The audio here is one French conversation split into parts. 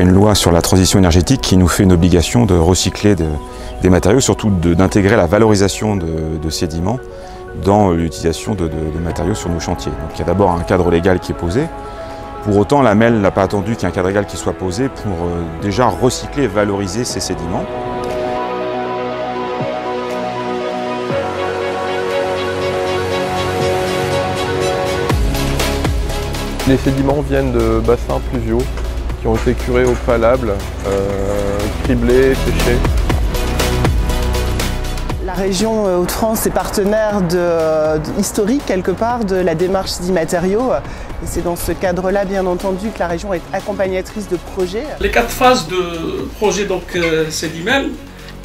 a une loi sur la transition énergétique qui nous fait une obligation de recycler des matériaux, surtout d'intégrer la valorisation de sédiments dans l'utilisation de matériaux sur nos chantiers. Donc il y a d'abord un cadre légal qui est posé. Pour autant, la MEL n'a pas attendu qu'il y ait un cadre légal qui soit posé pour déjà recycler et valoriser ces sédiments. Les sédiments viennent de bassins pluviaux qui ont été curés au préalable, criblés, séchés. La région Hauts-de-France est partenaire historique quelque part de la démarche SEDImatériaux. Et c'est dans ce cadre-là, bien entendu, que la région est accompagnatrice de projets. Les 4 phases de projet SEDIMEL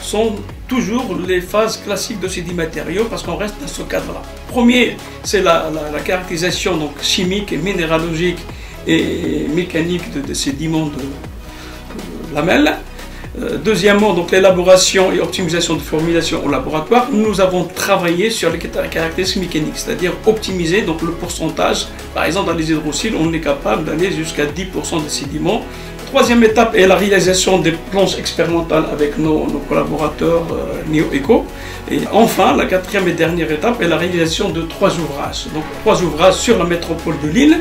sont toujours les phases classiques de SEDImatériaux parce qu'on reste dans ce cadre-là. Premier, c'est la caractérisation donc, chimique et minéralogique et mécanique des sédiments de la MEL. Deuxièmement, donc l'élaboration et optimisation de formulation au laboratoire. Nous avons travaillé sur les caractéristiques mécaniques, c'est-à-dire optimiser donc, le pourcentage. Par exemple, dans les hydrosiles, on est capable d'aller jusqu'à 10% des sédiments. Troisième étape est la réalisation des planches expérimentales avec nos collaborateurs NeoEco. Et enfin, la quatrième et dernière étape est la réalisation de 3 ouvrages. Donc 3 ouvrages sur la métropole de Lille.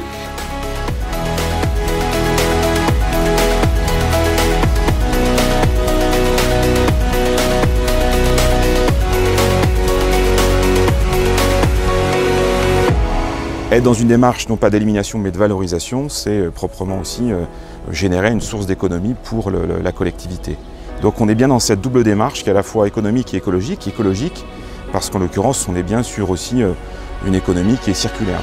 Être dans une démarche non pas d'élimination mais de valorisation, c'est proprement aussi générer une source d'économie pour la collectivité. Donc on est bien dans cette double démarche qui est à la fois économique et écologique. Écologique parce qu'en l'occurrence on est bien sur aussi une économie qui est circulaire.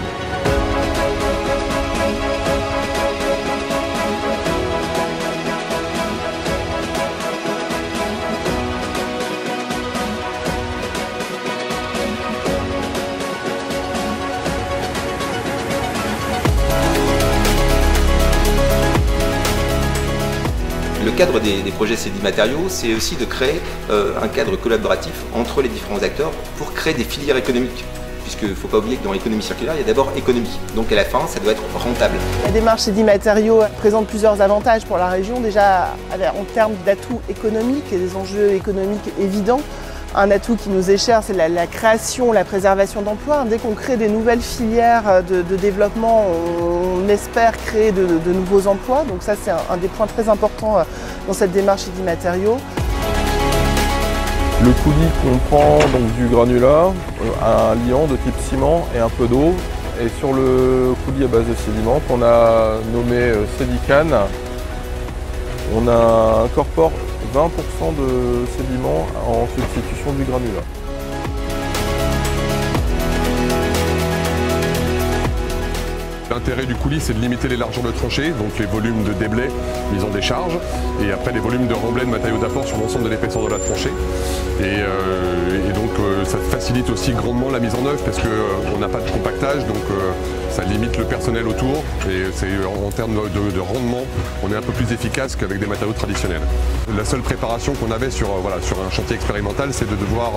Le cadre des projets SEDImatériaux, c'est aussi de créer un cadre collaboratif entre les différents acteurs pour créer des filières économiques. Puisqu'il ne faut pas oublier que dans l'économie circulaire, il y a d'abord économie. Donc à la fin, ça doit être rentable. La démarche SEDImatériaux présente plusieurs avantages pour la région. Déjà, en termes d'atouts économiques et des enjeux économiques évidents. Un atout qui nous est cher, c'est la création, la préservation d'emplois. Dès qu'on crée des nouvelles filières de développement, on espère créer de nouveaux emplois. Donc ça, c'est un des points très importants dans cette démarche SEDImatériaux. Le coulis comprend donc du granulat, un liant de type ciment et un peu d'eau. Et sur le coulis à base de sédiment qu'on a nommé SEDICAN, on incorpore 20% de sédiments en substitution du granulat. L'intérêt du coulis, c'est de limiter les largeurs de tranchées, donc les volumes de déblais mis en décharge, et après les volumes de remblais de matériaux d'apport sur l'ensemble de l'épaisseur de la tranchée. Et donc ça facilite aussi grandement la mise en œuvre parce qu'on n'a pas de compactage, donc ça limite le personnel autour. Et en termes de rendement, on est un peu plus efficace qu'avec des matériaux traditionnels. La seule préparation qu'on avait sur un chantier expérimental, c'est de devoir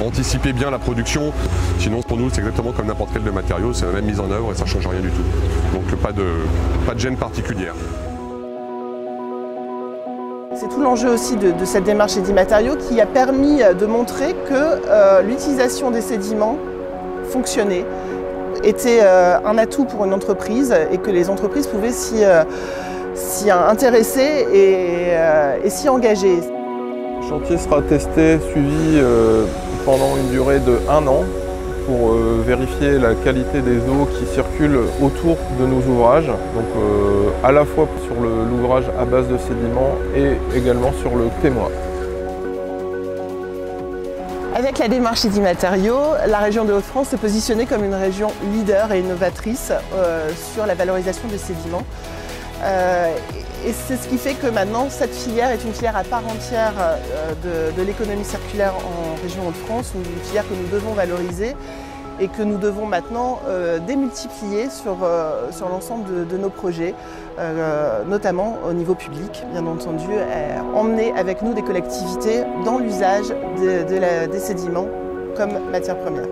anticiper bien la production. Sinon, pour nous, c'est exactement comme n'importe quel matériau, c'est la même mise en œuvre et ça ne change rien du tout. Donc pas de gêne particulière. C'est tout l'enjeu aussi de cette démarche SEDImatériaux qui a permis de montrer que l'utilisation des sédiments fonctionnait, était un atout pour une entreprise et que les entreprises pouvaient s'y intéresser et s'y engager. Le chantier sera testé, suivi pendant une durée de 1 an pour vérifier la qualité des eaux qui circulent autour de nos ouvrages, donc à la fois sur l'ouvrage à base de sédiments et également sur le témoin. Avec la démarche SEDImatériaux, la région de Hauts-de-France s'est positionnée comme une région leader et innovatrice sur la valorisation des sédiments. Et c'est ce qui fait que maintenant, cette filière est une filière à part entière de l'économie circulaire en région Hauts-de-France, une filière que nous devons valoriser et que nous devons maintenant démultiplier sur l'ensemble de nos projets, notamment au niveau public, bien entendu, emmener avec nous des collectivités dans l'usage des sédiments comme matière première.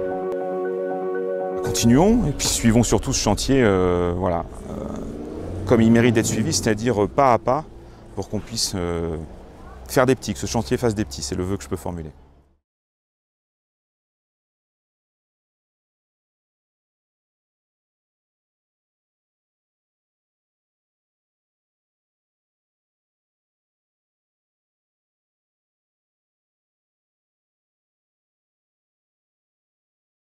Continuons et puis suivons surtout ce chantier comme il mérite d'être suivi, c'est-à-dire pas à pas, pour qu'on puisse faire des petits, que ce chantier fasse des petits. C'est le vœu que je peux formuler.